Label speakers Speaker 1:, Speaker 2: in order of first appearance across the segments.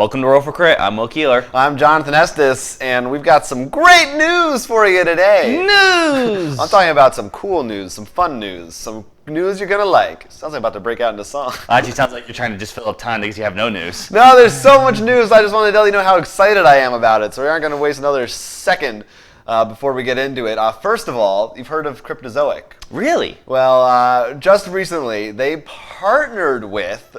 Speaker 1: Welcome to Roll for Crit. I'm Will Keeler.
Speaker 2: I'm Jonathan Estes, and we've got some great news for you today.
Speaker 1: News!
Speaker 2: I'm talking about some cool news, some fun news, some news you're going to like. Sounds like I'm about to break out into song.
Speaker 1: Actually, sounds like you're trying to just fill up time because you have no news.
Speaker 2: No, there's so much news. I just wanted to let you know how excited I am about it, so we aren't going to waste another second before we get into it. First of all, you've heard of Cryptozoic.
Speaker 1: Really?
Speaker 2: Well, just recently, they partnered with...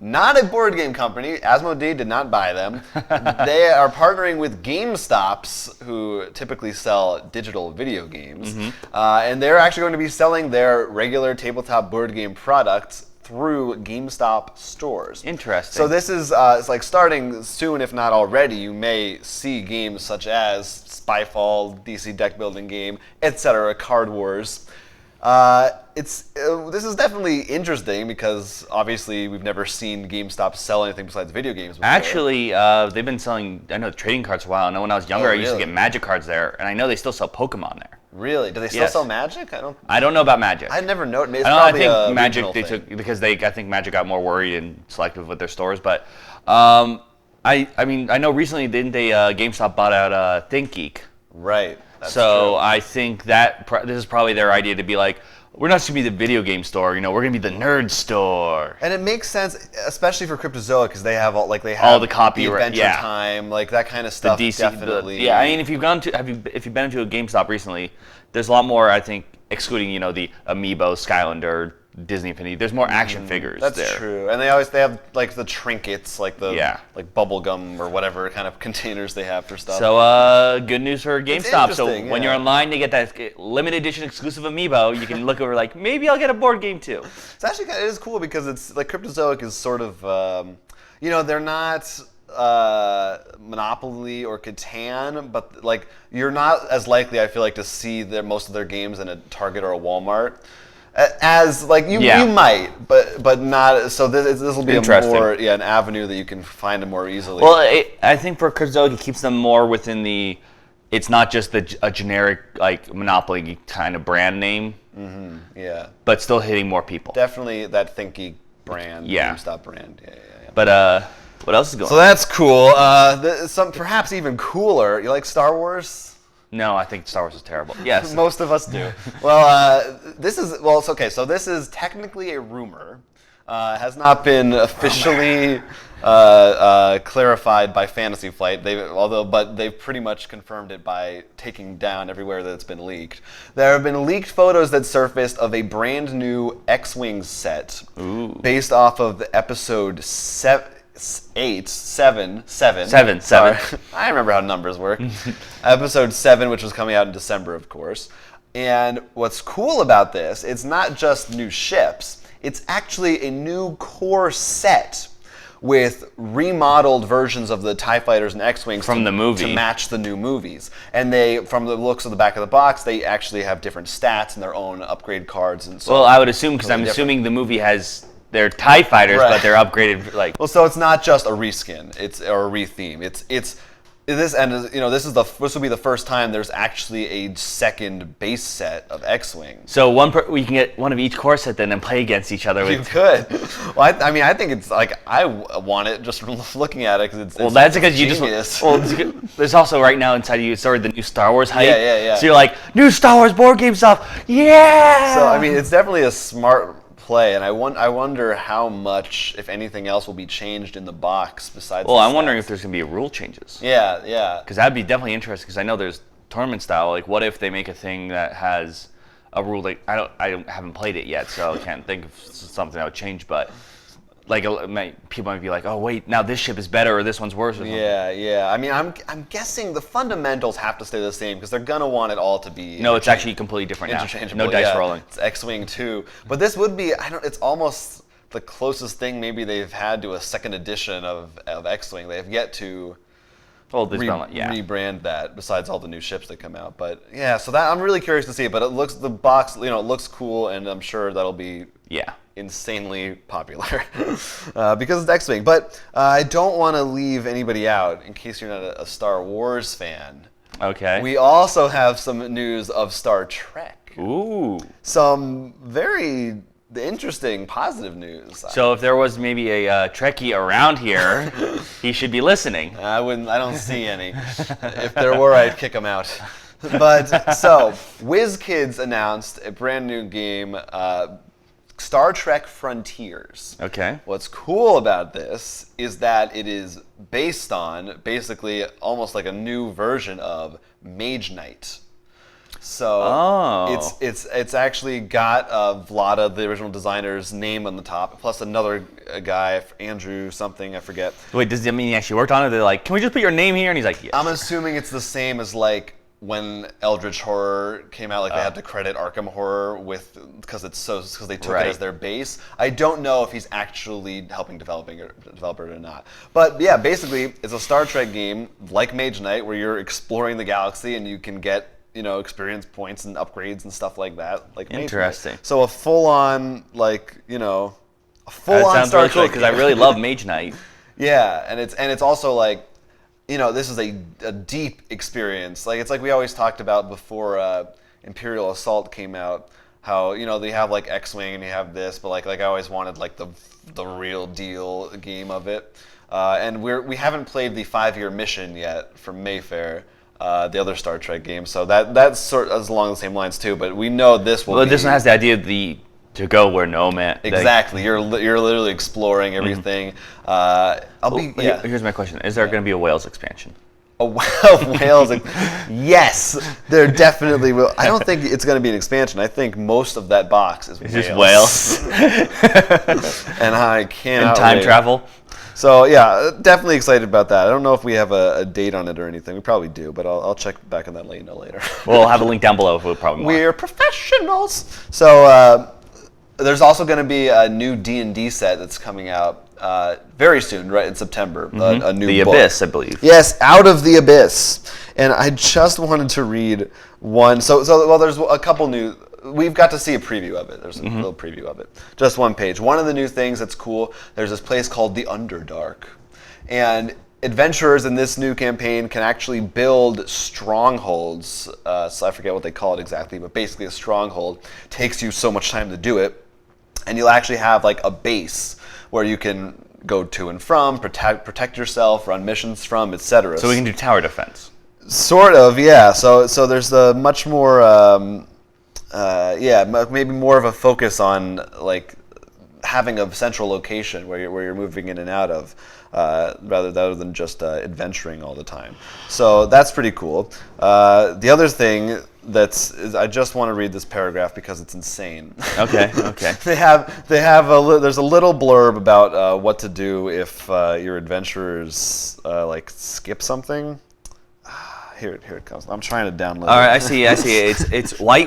Speaker 2: not a board game company. Asmodee did not buy them. They are partnering with GameStops, who typically sell digital video games. And they're actually going to be selling their regular tabletop board game products through GameStop stores.
Speaker 1: Interesting.
Speaker 2: So this is it's like starting soon, if not already. You may see games such as Spyfall, DC deck building game, etc., Card Wars. This is definitely interesting because obviously we've never seen GameStop sell anything besides video games before.
Speaker 1: Actually, they've been selling, I know, trading cards for a while. I know when I was younger, I used to get Magic cards there, and I know they still sell Pokemon there.
Speaker 2: Really? Do they still sell Magic?
Speaker 1: I don't know about Magic.
Speaker 2: I never know. It's
Speaker 1: I
Speaker 2: probably
Speaker 1: think Magic
Speaker 2: they
Speaker 1: took because I think Magic got more worried and selective with their stores. But I mean, I know recently didn't they GameStop bought out ThinkGeek.
Speaker 2: Right. That's
Speaker 1: so
Speaker 2: true.
Speaker 1: I think that this is probably their idea to be like, we're not just going to be the video game store, we're going to be the nerd store.
Speaker 2: And it makes sense, especially for Cryptozoic, because they have all
Speaker 1: the copyright,
Speaker 2: Adventure Time, like that kind of stuff.
Speaker 1: The DC,
Speaker 2: definitely.
Speaker 1: I mean, if you've been into a GameStop recently, there's a lot more. I think excluding the Amiibo, Skylander, Disney Infinity. There's more action figures.
Speaker 2: That's
Speaker 1: there.
Speaker 2: true, and they have like the trinkets, like the like bubble gum or whatever kind of containers they have for stuff.
Speaker 1: So good news for GameStop. So when you're online to get that limited edition exclusive Amiibo, you can look over like maybe I'll get a board game too.
Speaker 2: It's actually it is cool because it's like Cryptozoic is sort of they're not Monopoly or Catan, but like you're not as likely, I feel like, to see most of their games in a Target or a Walmart. As like you might, but not. So this will be an avenue that you can find them more easily.
Speaker 1: Well, I think for Cryptozoic it keeps them more within the. It's not just a generic like Monopoly kind of brand name. Yeah. But still hitting more people.
Speaker 2: Definitely that ThinkGeek brand, GameStop brand. Yeah.
Speaker 1: But what else is going on?
Speaker 2: So that's cool. Some perhaps even cooler. You like Star Wars?
Speaker 1: No, I think Star Wars is terrible. Yes.
Speaker 2: Most of us do. Well, it's okay. So this is technically a rumor. Has not been officially clarified by Fantasy Flight. But they've pretty much confirmed it by taking down everywhere that it's been leaked. There have been leaked photos that surfaced of a brand new X-Wing set based off of the episode 7. Seven. Sorry. I remember how numbers work. Episode 7, which was coming out in December, of course. And what's cool about this, it's not just new ships. It's actually a new core set with remodeled versions of the TIE Fighters and X-Wings
Speaker 1: from the movie
Speaker 2: to match the new movies. And from the looks of the back of the box, they actually have different stats and their own upgrade cards and so.
Speaker 1: Well, I would assume because I'm assuming the movie has. They're TIE Fighters, but they're upgraded like.
Speaker 2: Well, so it's not just a reskin, or a retheme. This will be the first time there's actually a second base set of X-Wing.
Speaker 1: So we can get one of each core set then and play against each other.
Speaker 2: You could. Well, I mean, I think it's like I want it just from looking at it because it's.
Speaker 1: Well, that's because
Speaker 2: genius.
Speaker 1: you just. Well, there's also right now inside of you sort of the new Star Wars hype.
Speaker 2: Yeah.
Speaker 1: So you're like new Star Wars board game stuff. Yeah.
Speaker 2: So I mean, it's definitely a smart play, and I wonder how much, if anything else, will be changed in the box besides.
Speaker 1: Well, I'm wondering if there's gonna be rule changes.
Speaker 2: Yeah.
Speaker 1: Because that'd be definitely interesting. Because I know there's tournament style. Like, what if they make a thing that has a rule? Like, I haven't played it yet, so I can't think of something that would change. But like, people might be like, oh wait, now this ship is better or this one's worse. Or something.
Speaker 2: Yeah. I mean, I'm guessing the fundamentals have to stay the same because they're gonna want it all to be.
Speaker 1: No, it's actually completely different now.
Speaker 2: Interchangeable.
Speaker 1: No dice rolling.
Speaker 2: It's X-Wing 2, but this would be. It's almost the closest thing maybe they've had to a second edition of X-Wing. They have yet to. Rebrand that besides all the new ships that come out, but yeah. So that I'm really curious to see. But the box, it looks cool, and I'm sure that'll be insanely popular because it's X-Wing. But I don't want to leave anybody out in case you're not a Star Wars fan.
Speaker 1: Okay.
Speaker 2: We also have some news of Star Trek.
Speaker 1: Ooh.
Speaker 2: Some very the interesting, positive news.
Speaker 1: So if there was maybe a Trekkie around here, he should be listening.
Speaker 2: I don't see any. If there were, I'd kick him out. But so, WizKids announced a brand new game, Star Trek Frontiers.
Speaker 1: Okay.
Speaker 2: What's cool about this is that it is based on basically almost like a new version of Mage Knight. So it's actually got Vlada, the original designer's name on the top, plus another guy, Andrew something, I forget.
Speaker 1: Wait, does that mean he actually worked on it? They're like, can we just put your name here? And he's like, yes.
Speaker 2: I'm assuming it's the same as like when Eldritch Horror came out, like they had to credit Arkham Horror because they took it as their base. I don't know if he's actually helping develop it or not. But yeah, basically it's a Star Trek game like Mage Knight where you're exploring the galaxy and you can get experience points and upgrades and stuff like that. Like
Speaker 1: interesting.
Speaker 2: So a full-on like a
Speaker 1: That
Speaker 2: full-on
Speaker 1: sounds
Speaker 2: Star
Speaker 1: really
Speaker 2: Trek
Speaker 1: cool because I really love Mage Knight.
Speaker 2: Yeah, and it's also like. This is a deep experience. Like it's like we always talked about before Imperial Assault came out. How they have like X-Wing and you have this, but like I always wanted like the real deal game of it. And we haven't played the 5-year mission yet from Mayfair, the other Star Trek game. So that's sort of along the same lines too. But we know this will.
Speaker 1: Well, this one has the idea of to go where no man.
Speaker 2: Exactly, you're literally exploring everything.
Speaker 1: Here's my question: is there going to be a Wales expansion?
Speaker 2: A Wales? Yes, there definitely will. I don't think it's going to be an expansion. I think most of that box is Wales.
Speaker 1: Just Wales.
Speaker 2: And I can't.
Speaker 1: And time travel.
Speaker 2: So yeah, definitely excited about that. I don't know if we have a date on it or anything. We probably do, but I'll check back on that later.
Speaker 1: We'll have a link down below if we'll probably.
Speaker 2: We're professionals. So. There's also going to be a new D&D set that's coming out very soon, right in September. A new
Speaker 1: The
Speaker 2: book.
Speaker 1: Abyss, I believe.
Speaker 2: Yes, Out of the Abyss. And I just wanted to read one. So there's a couple new. We've got to see a preview of it. There's a little preview of it. Just one page. One of the new things that's cool. There's this place called the Underdark, and adventurers in this new campaign can actually build strongholds. So I forget what they call it exactly, but basically a stronghold takes you so much time to do it. And you'll actually have like a base where you can go to and from, protect yourself, run missions from, etc.
Speaker 1: So we can do tower defense.
Speaker 2: Sort of, yeah. So there's a much more, maybe more of a focus on like having a central location where you're moving in and out of, rather than just adventuring all the time. So that's pretty cool. The other thing I just want to read this paragraph because it's insane. Okay. There's a little blurb about what to do if your adventurers like skip something. Here it comes. I'm trying to download.
Speaker 1: All right, I see. It's white.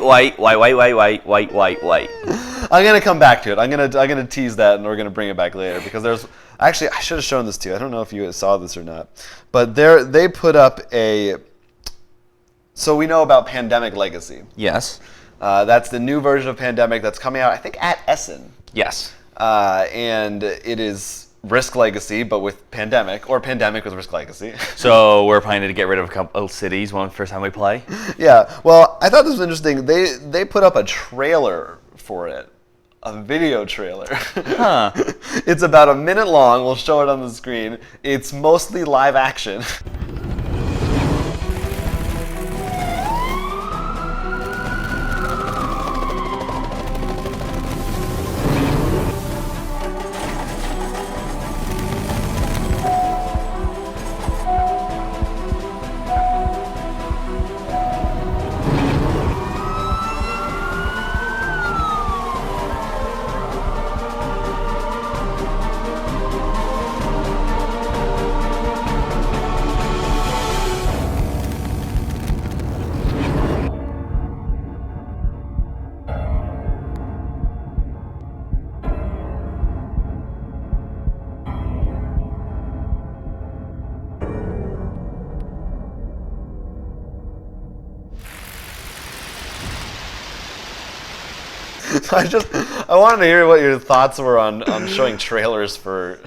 Speaker 2: I'm gonna come back to it. I'm gonna tease that, and we're gonna bring it back later because there's actually I should have shown this to you. I don't know if you saw this or not, but they put up a. So we know about Pandemic Legacy.
Speaker 1: Yes.
Speaker 2: That's the new version of Pandemic that's coming out, I think, at Essen.
Speaker 1: Yes.
Speaker 2: And it is Risk Legacy, but with Pandemic, or Pandemic with Risk Legacy.
Speaker 1: So we're planning to get rid of a couple of cities first time we play?
Speaker 2: Yeah. Well, I thought this was interesting. They put up a trailer for it. A video trailer.
Speaker 1: Huh.
Speaker 2: It's about a minute long. We'll show it on the screen. It's mostly live action. I wanted to hear what your thoughts were on showing trailers for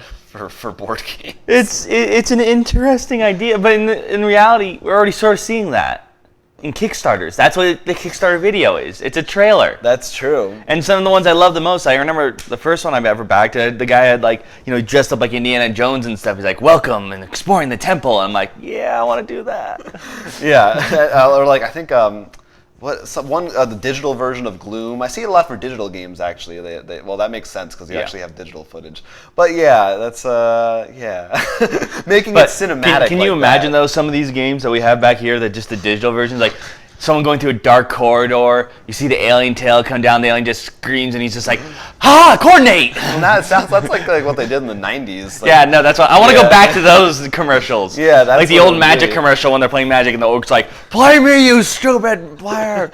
Speaker 2: board games.
Speaker 1: It's an interesting idea, but in reality, we're already sort of seeing that. in Kickstarters. That's what the Kickstarter video is. It's a trailer.
Speaker 2: That's true.
Speaker 1: And some of the ones I love the most, I remember the first one I've ever backed, the guy had like, dressed up like Indiana Jones and stuff. He's like, welcome and exploring the temple. And I'm like, yeah, I want to do that.
Speaker 2: Yeah, or like I think the digital version of Gloom. I see it a lot for digital games actually. Well, that makes sense because you actually have digital footage. But yeah, that's making it cinematic.
Speaker 1: Can you imagine though some of these games that we have back here that just the digital versions, like someone going through a dark corridor, you see the alien tail come down, the alien just screams and he's just like, coordinate!
Speaker 2: Well, that's like what they did in the 90s. Like,
Speaker 1: yeah, no, that's what I want to go back to those commercials.
Speaker 2: Yeah, that's
Speaker 1: like the old Magic commercial when they're playing Magic and the orc's like, play me, you stupid player.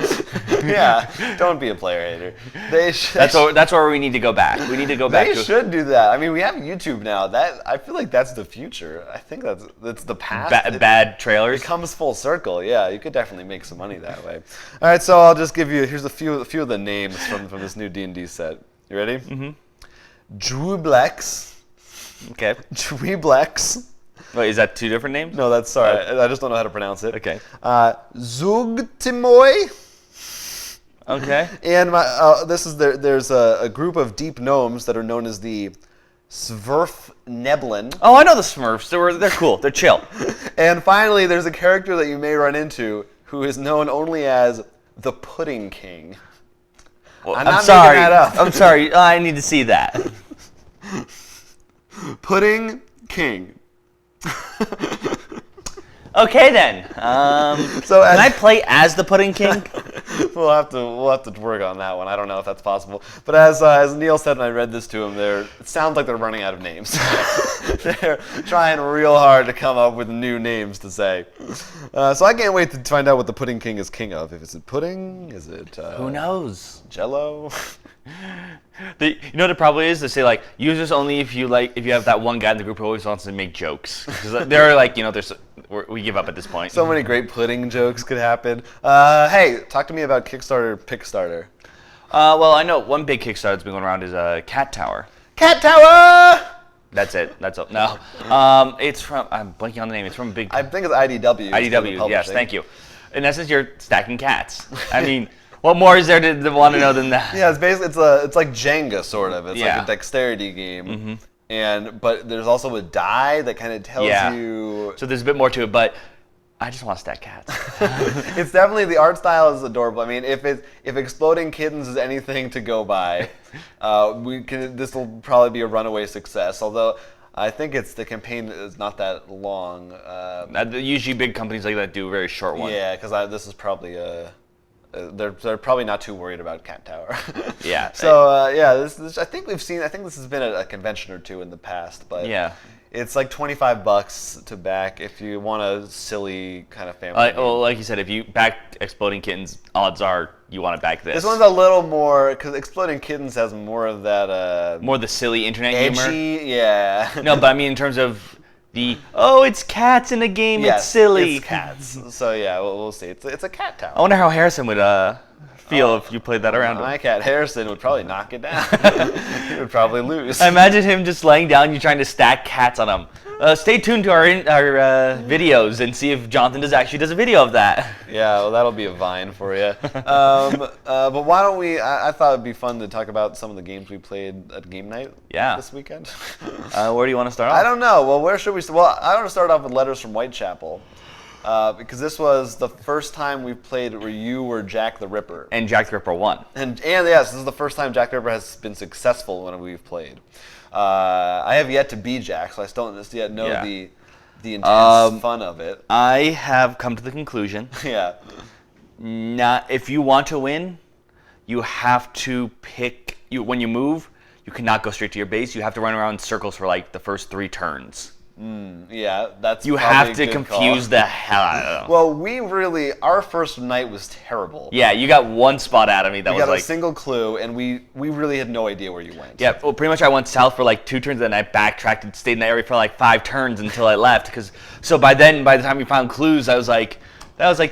Speaker 2: Yeah, don't be a player hater.
Speaker 1: That's where we need to go back. We need to go back.
Speaker 2: They should do that. I mean, we have YouTube now. I feel like that's the future. I think that's the past.
Speaker 1: Bad trailers.
Speaker 2: It comes full circle. Yeah, you could definitely make some money that way. All right, so I'll just give you. Here's a few of the names from this new D&D set. You ready? Mm-hmm. Dweeblex.
Speaker 1: Okay.
Speaker 2: Dweeblex.
Speaker 1: Wait, is that two different names?
Speaker 2: No, that's sorry. I just don't know how to pronounce it.
Speaker 1: Okay.
Speaker 2: Zugtimoy.
Speaker 1: Okay.
Speaker 2: And there's a group of deep gnomes that are known as the Sverfneblin.
Speaker 1: Oh, I know the Smurfs. They're cool. They're chill.
Speaker 2: And finally, there's a character that you may run into who is known only as the Pudding King.
Speaker 1: Well,
Speaker 2: I'm not
Speaker 1: sorry.
Speaker 2: making that up.
Speaker 1: I'm sorry. I need to see that.
Speaker 2: Pudding King.
Speaker 1: Okay then.
Speaker 2: So
Speaker 1: can I play as the Pudding King?
Speaker 2: We'll have to work on that one. I don't know if that's possible. But as Neil said, and I read this to him, it sounds like they're running out of names. They're trying real hard to come up with new names to say. So I can't wait to find out what the Pudding King is king of. If it's pudding, is it?
Speaker 1: Who knows?
Speaker 2: Jello.
Speaker 1: You know what it probably is? They say like use this only if you have that one guy in the group who always wants to make jokes. Because they're like we give up at this point.
Speaker 2: So many great pudding jokes could happen. Hey, talk to me about Kickstarter Pickstarter.
Speaker 1: Well, I know one big Kickstarter that's been going around is Cat Tower.
Speaker 2: Cat Tower.
Speaker 1: That's it. That's all. No, it's from. I'm blanking on the name. It's from a big.
Speaker 2: I think it's IDW.
Speaker 1: IDW. Yes, thank you. In essence, you're stacking cats. I mean. What more is there to want to know than that?
Speaker 2: Yeah, it's basically it's like Jenga sort of. It's like a dexterity game, but there's also a die that kind of tells you.
Speaker 1: So there's a bit more to it, but I just want to stack cats.
Speaker 2: It's definitely the art style is adorable. I mean, if Exploding Kittens is anything to go by, this will probably be a runaway success. Although I think the campaign is not that long.
Speaker 1: Usually, big companies like that do a very short one.
Speaker 2: Yeah, because this is probably they're probably not too worried about Cat Tower.
Speaker 1: Yeah.
Speaker 2: So I think this has been at a convention or two in the past, but
Speaker 1: yeah,
Speaker 2: it's like $25 to back if you want a silly kind of family.
Speaker 1: Well, like you said, if you back Exploding Kittens, odds are you want to back this.
Speaker 2: This one's a little more because Exploding Kittens has more of that
Speaker 1: more the silly internet
Speaker 2: edgy,
Speaker 1: humor.
Speaker 2: Yeah.
Speaker 1: No, but I mean in terms of it's cats in a game, it's silly.
Speaker 2: It's cats. So yeah, we'll see. It's a cat tower.
Speaker 1: I wonder how Harrison would feel if you played that around him.
Speaker 2: My cat Harrison would probably knock it down. He would probably lose.
Speaker 1: I imagine him just laying down, you trying to stack cats on him. Stay tuned to our videos and see if Jonathan actually does a video of that.
Speaker 2: Yeah, well, that'll be a Vine for you. But why don't we? I thought it'd be fun to talk about some of the games we played at game night this weekend.
Speaker 1: Where do you want to start off?
Speaker 2: I don't know. Well, where should we? Well, I want to start off with letters from Whitechapel. Because this was the first time we've played where you were Jack the Ripper.
Speaker 1: And Jack the Ripper won.
Speaker 2: And yes, this is the first time Jack the Ripper has been successful when we've played. I have yet to be Jack, so I still don't yet know the intense fun of it.
Speaker 1: I have come to the conclusion.
Speaker 2: Yeah.
Speaker 1: If you want to win, you have to pick. When you move, you cannot go straight to your base. You have to run around in circles for like the first 3 turns.
Speaker 2: Yeah, that's
Speaker 1: you have to confuse the hell out of them.
Speaker 2: Well, our first night was terrible.
Speaker 1: Yeah, you got one spot out of me that was like...
Speaker 2: We got a single clue, and we really had no idea where you went.
Speaker 1: Yeah, well, pretty much I went south for like 2 turns, then I backtracked and stayed in that area for like 5 turns until I left. So by the time we found clues, that was like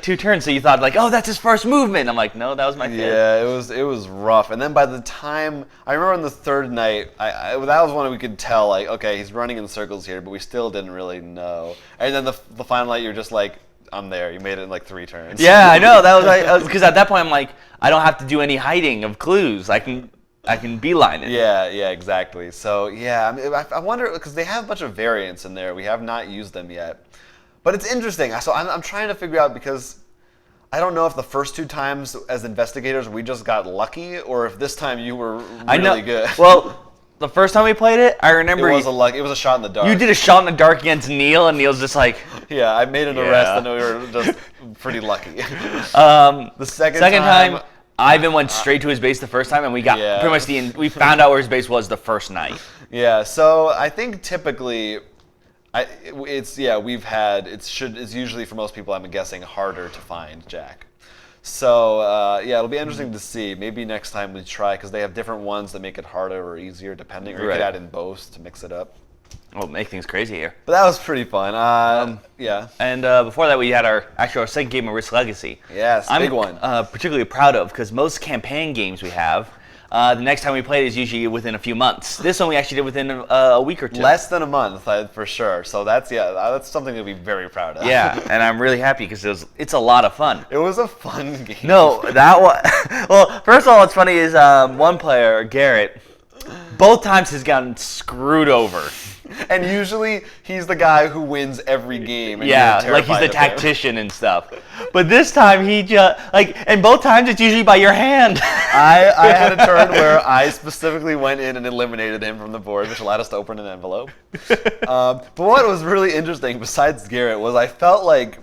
Speaker 1: 2 turns, so you thought like, oh, that's his first movement. I'm like, no, that was my 5th.
Speaker 2: Yeah, it was rough. And then by the time, I remember on the 3rd night, that was when we could tell, like, okay, he's running in circles here, but we still didn't really know. And then the final night, you're just like, I'm there. You made it in like 3 turns.
Speaker 1: Yeah, I know. That was because at that point I'm like, I don't have to do any hiding of clues. I can beeline it.
Speaker 2: Yeah, exactly. So yeah, I mean, I wonder because they have a bunch of variants in there. We have not used them yet, but it's interesting. So I'm trying to figure out because I don't know if the first 2 times as investigators we just got lucky, or if this time you were really good.
Speaker 1: Well, the first time we played it, I remember
Speaker 2: it was a shot in the dark.
Speaker 1: You did a shot in the dark against Neil, and Neil's just like.
Speaker 2: Yeah, I made an arrest, and we were just pretty lucky. The second
Speaker 1: time, Ivan went straight to his base the first time, and we got pretty much we found out where his base was the first night.
Speaker 2: Yeah, so I think typically, it's usually for most people, I'm guessing, harder to find Jack. So it'll be interesting to see. Maybe next time we try, because they have different ones that make it harder or easier, depending. Or you could add in both to mix it up.
Speaker 1: Well, make things crazy here.
Speaker 2: But that was pretty fun. Yeah.
Speaker 1: And before that, we had our second game of Risk Legacy.
Speaker 2: Yes, big one.
Speaker 1: Particularly proud of, because most campaign games we have, the next time we play it is usually within a few months. This one we actually did within a week or 2.
Speaker 2: Less than a month, for sure. So that's something to be very proud of.
Speaker 1: Yeah, and I'm really happy because it's a lot of fun.
Speaker 2: It was a fun game.
Speaker 1: No, that one. Well, first of all, what's funny is one player, Garrett, both times has gotten screwed over.
Speaker 2: And usually he's the guy who wins every game. And
Speaker 1: like he's the tactician and stuff. But this time he just and both times it's usually by your hand.
Speaker 2: I had a turn where I specifically went in and eliminated him from the board, which allowed us to open an envelope. But what was really interesting, besides Garrett, was I felt like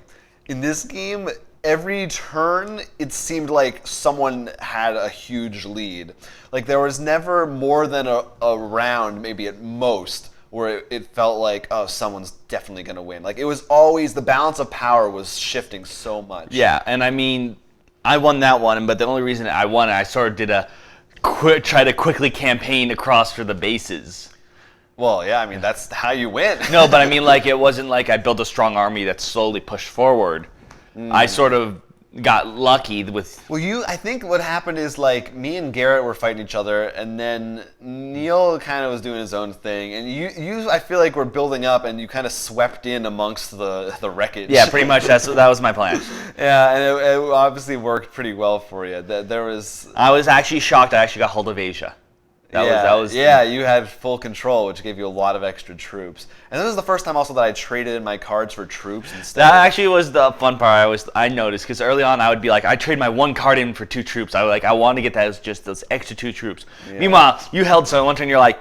Speaker 2: in this game, every turn, it seemed like someone had a huge lead. Like there was never more than a round, maybe at most, where it felt like, oh, someone's definitely going to win. Like, it was always, the balance of power was shifting so much.
Speaker 1: Yeah, and I mean, I won that one, but the only reason I won it, I sort of did try to quickly campaign across for the bases.
Speaker 2: Well, yeah, I mean, that's how you win.
Speaker 1: No, but I mean, like, it wasn't like I built a strong army that slowly pushed forward. I sort of got lucky with.
Speaker 2: Well, I think what happened is like me and Garrett were fighting each other, and then Neil kind of was doing his own thing, and you I feel like we're building up, and you kind of swept in amongst the wreckage.
Speaker 1: Yeah, pretty much. That was my plan.
Speaker 2: Yeah, and it obviously worked pretty well for you. I
Speaker 1: was actually shocked. I actually got hold of Asia.
Speaker 2: Yeah, you had full control, which gave you a lot of extra troops. And this was the first time also that I traded in my cards for troops instead.
Speaker 1: That actually was the fun part I noticed, because early on I would be like, I trade my 1 card in for 2 troops. I want to get that as just those extra 2 troops. Yeah. Meanwhile, you held so one turn, you're like,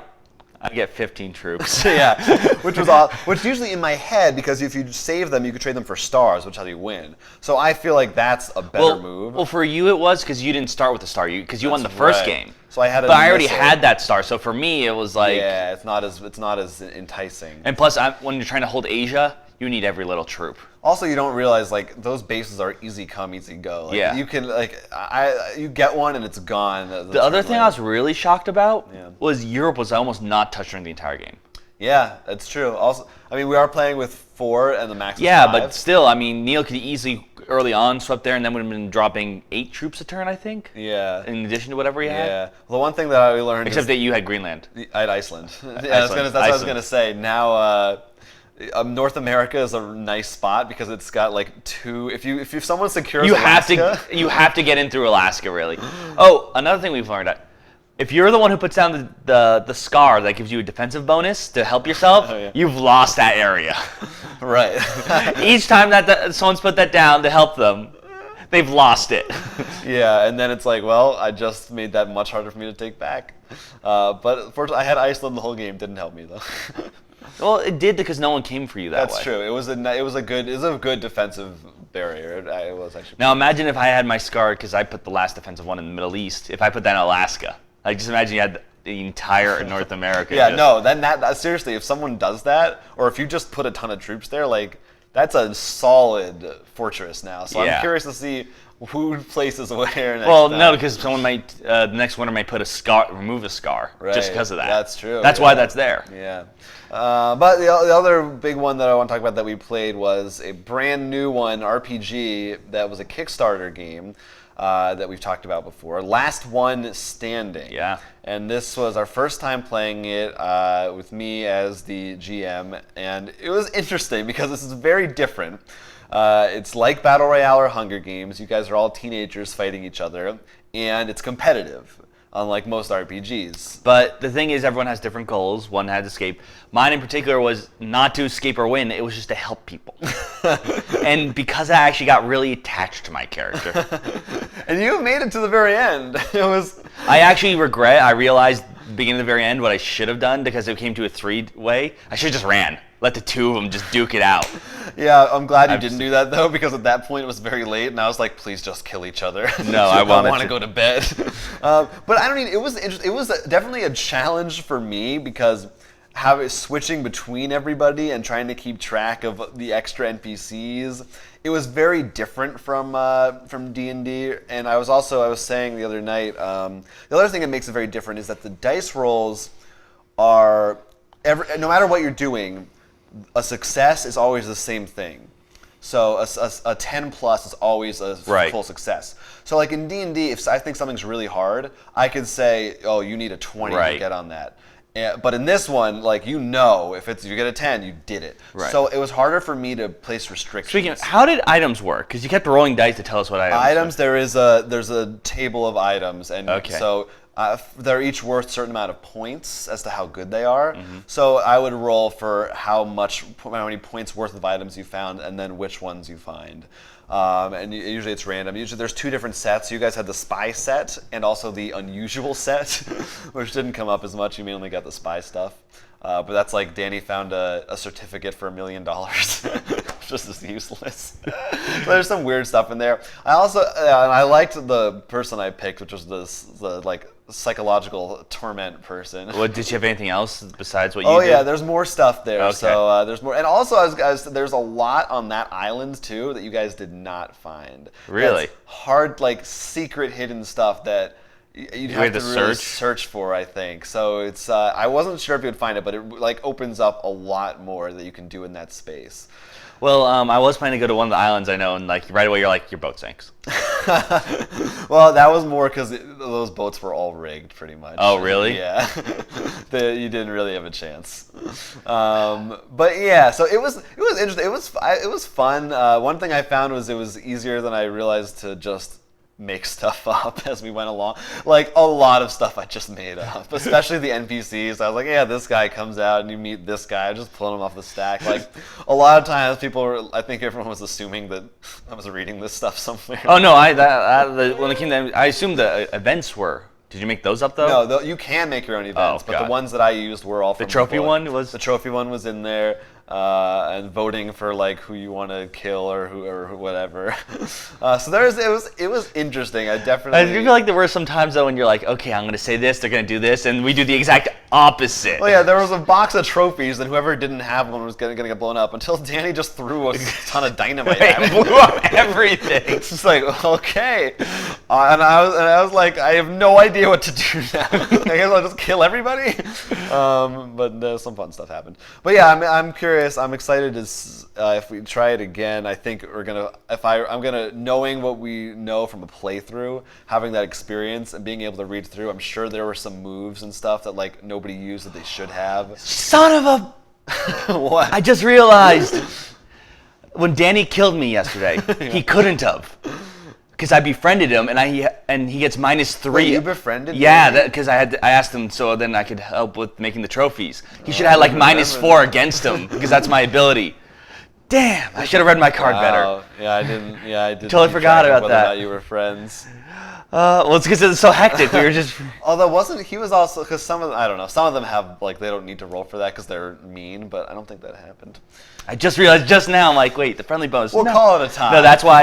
Speaker 1: I get 15 troops.
Speaker 2: Yeah, which usually in my head, because if you save them, you could trade them for stars, which is how you win. So I feel like that's a better move.
Speaker 1: Well, for you it was because you didn't start with the star, because you won the first game.
Speaker 2: So I
Speaker 1: I already had that star, so for me it was like.
Speaker 2: Yeah, it's not as enticing.
Speaker 1: And plus, when you're trying to hold Asia, you need every little troop.
Speaker 2: Also, you don't realize like those bases are easy come, easy go. Like,
Speaker 1: yeah.
Speaker 2: You can you get one and it's gone.
Speaker 1: The other thing I was really shocked about was Europe was almost not touched during the entire game.
Speaker 2: Yeah, that's true. Also, I mean, we are playing with 4 and the max is 5.
Speaker 1: Yeah, but still, I mean, Neil could easily early on swept there and then would have been dropping 8 troops a turn, I think.
Speaker 2: Yeah.
Speaker 1: In addition to whatever he had.
Speaker 2: Yeah. Well, the one thing that I learned.
Speaker 1: Except that you had Greenland.
Speaker 2: I had Iceland. Yeah, that's what I was gonna say. Now. North America is a nice spot because it's got like 2. If someone secures Alaska,
Speaker 1: you have to get in through Alaska, really. Oh, another thing we've learned: if you're the one who puts down the scar that gives you a defensive bonus to help yourself, you've lost that area.
Speaker 2: Right.
Speaker 1: Each time that someone's put that down to help them, they've lost it.
Speaker 2: Yeah, and then it's like, well, I just made that much harder for me to take back. But fortunately, I had Iceland the whole game. Didn't help me though.
Speaker 1: Well, it did because no one came for you that way.
Speaker 2: That's true. It was a good defensive barrier. It was actually.
Speaker 1: Now imagine if I had my scar because I put the last defensive one in the Middle East. If I put that in Alaska, like just imagine you had the entire North America.
Speaker 2: Yeah, no. Then that seriously, if someone does that, or if you just put a ton of troops there, like that's a solid fortress now. So I'm curious to see who places where next time.
Speaker 1: No, because someone might the next winner might put a scar, remove a scar, just because of that.
Speaker 2: That's true.
Speaker 1: That's why that's there.
Speaker 2: Yeah. But the other big one that I want to talk about that we played was a brand new one, RPG, that was a Kickstarter game that we've talked about before. Last One Standing.
Speaker 1: Yeah.
Speaker 2: And this was our first time playing it with me as the GM, and it was interesting because this is very different. It's like Battle Royale or Hunger Games. You guys are all teenagers fighting each other, and it's competitive, unlike most RPGs.
Speaker 1: But the thing is, everyone has different goals. One had to escape. Mine in particular was not to escape or win. It was just to help people. And because I actually got really attached to my character.
Speaker 2: And you made it to the very end. It was.
Speaker 1: I actually regret, I realized beginning to the very end what I should have done because it came to a 3-way. I should have just ran. Let the two of them just duke it out.
Speaker 2: Yeah, I'm glad you didn't do that though, because at that point it was very late, and I was like, please just kill each other.
Speaker 1: No, I
Speaker 2: want to go to bed. But I don't mean, it was definitely a challenge for me because switching between everybody and trying to keep track of the extra NPCs, it was very different from D&D. And I was saying the other night, the other thing that makes it very different is that the dice rolls are no matter what you're doing, a success is always the same thing. So a 10 plus is always a full success. So like in D&D, if I think something's really hard, I could say, oh, you need a 20 to get on that. But in this one, like, if you get a 10, you did it.
Speaker 1: Right.
Speaker 2: So it was harder for me to place restrictions.
Speaker 1: Speaking of, how did items work? Because you kept rolling dice to tell us what items
Speaker 2: were. There's a table of items, and so they're each worth a certain amount of points as to how good they are. Mm-hmm. So I would roll for how many points worth of items you found, and then which ones you find. And usually it's random. Usually there's 2 different sets. You guys had the spy set and also the unusual set, which didn't come up as much. You mainly got the spy stuff. But that's like Danny found a certificate for $1 million. Just as useless. So there's some weird stuff in there. I liked the person I picked, which was the psychological torment person.
Speaker 1: What, did you have anything else besides what you did?
Speaker 2: Oh yeah, there's more stuff there.
Speaker 1: Okay.
Speaker 2: So there's more, and also there's a lot on that island too that you guys did not find.
Speaker 1: Really?
Speaker 2: That's hard, like secret hidden stuff that you'd have to really search for, I think. So it's I wasn't sure if you would find it, but it like opens up a lot more that you can do in that space.
Speaker 1: Well, I was planning to go to one of the islands I know, and like right away you're like, your boat sinks.
Speaker 2: Well, that was more because those boats were all rigged, pretty much.
Speaker 1: Oh, really?
Speaker 2: Yeah. You didn't really have a chance. But yeah, so it was interesting. It was fun. One thing I found was it was easier than I realized to just make stuff up as we went along. Like a lot of stuff I just made up, especially the NPCs. I was like, yeah, this guy comes out and you meet this guy. I just pulled him off the stack. Like a lot of times I think everyone was assuming that I was reading this stuff somewhere.
Speaker 1: Oh no, when it came to, I assumed the events were. Did you make those up though?
Speaker 2: No, you can make your own events, but the ones that I used were all from
Speaker 1: the trophy one
Speaker 2: The trophy one was in there. And voting for like who you want to kill or whatever. So it was interesting. I
Speaker 1: feel like there were some times though when you're like, okay, I'm gonna say this, they're gonna do this, and we do the exact opposite.
Speaker 2: Oh yeah, there was a box of trophies, and whoever didn't have one was gonna get blown up until Danny just threw a ton of dynamite at it.
Speaker 1: Blew up everything.
Speaker 2: It's just like, okay, and I was like, I have no idea what to do now. I guess I'll just kill everybody. But some fun stuff happened. But yeah, I'm curious. I'm excited if we try it again. I think I'm gonna knowing what we know from a playthrough, having that experience and being able to read through. I'm sure there were some moves and stuff that like nobody used that they should have.
Speaker 1: Son of a!
Speaker 2: What?
Speaker 1: I just realized when Danny killed me yesterday, he couldn't have. Because I befriended him, and he gets -3.
Speaker 2: Wait, you befriended him?
Speaker 1: Yeah, because I asked him so then I could help with making the trophies. He should have had like -4 against him because that's my ability. Damn, I should have read my card better.
Speaker 2: Yeah, I didn't.
Speaker 1: Totally forgot about
Speaker 2: whether
Speaker 1: that.
Speaker 2: Or not you were friends.
Speaker 1: Well, it's because it's so hectic. We were just.
Speaker 2: Although he was also because some of them have like they don't need to roll for that because they're mean, but I don't think that happened.
Speaker 1: I just realized just now. I'm like, wait, the friendly bonus.
Speaker 2: We'll call it a tie.
Speaker 1: No, that's why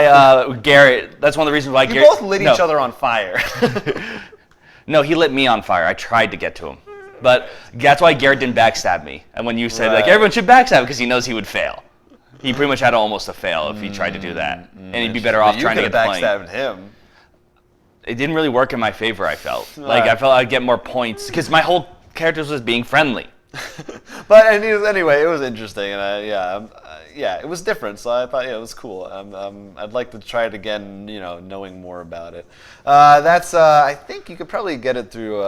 Speaker 1: Garrett. That's one of the reasons why
Speaker 2: you both lit each other on fire.
Speaker 1: No, he lit me on fire. I tried to get to him, but that's why Garrett didn't backstab me. And when you said like everyone should backstab because he knows he would fail, he pretty much had almost a fail if he tried to do that, and he'd be better off trying to get the plane.
Speaker 2: You could have backstabbed him.
Speaker 1: It didn't really work in my favor. I felt like I felt I'd get more points because my whole character was being friendly.
Speaker 2: But anyway, it was interesting, and yeah, it was different. So I thought, yeah, it was cool. I'd like to try it again, knowing more about it. I think you could probably get it through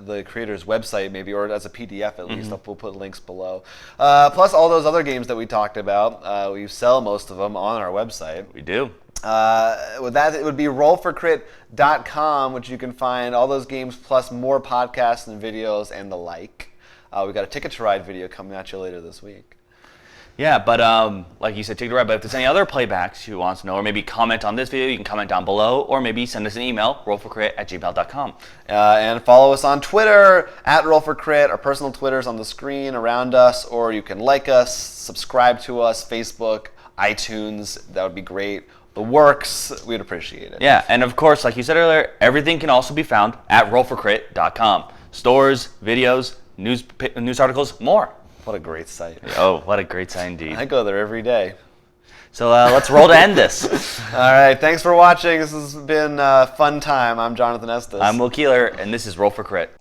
Speaker 2: the creator's website, maybe, or as a PDF at least. We'll put links below. Plus, all those other games that we talked about, we sell most of them on our website.
Speaker 1: We do.
Speaker 2: With that, it would be rollforcrit.com, which you can find all those games plus more podcasts and videos and the like. We've got a Ticket to Ride video coming at you later this week.
Speaker 1: Yeah, but like you said, Ticket to Ride. But if there's any other playbacks you want to know, or maybe comment on this video, you can comment down below, or maybe send us an email, rollforcrit@gmail.com.
Speaker 2: And follow us on Twitter, @rollforcrit. Our personal Twitter's on the screen around us, or you can like us, subscribe to us, Facebook, iTunes. That would be great. The works, we'd appreciate it.
Speaker 1: Yeah, and of course, like you said earlier, everything can also be found at rollforcrit.com. Stores, videos, news articles, more.
Speaker 2: What a great site.
Speaker 1: Oh, what a great site indeed.
Speaker 2: I go there every day.
Speaker 1: So let's roll to end this.
Speaker 2: All right, thanks for watching. This has been a fun time. I'm Jonathan Estes.
Speaker 1: I'm Will Keeler, and this is Roll for Crit.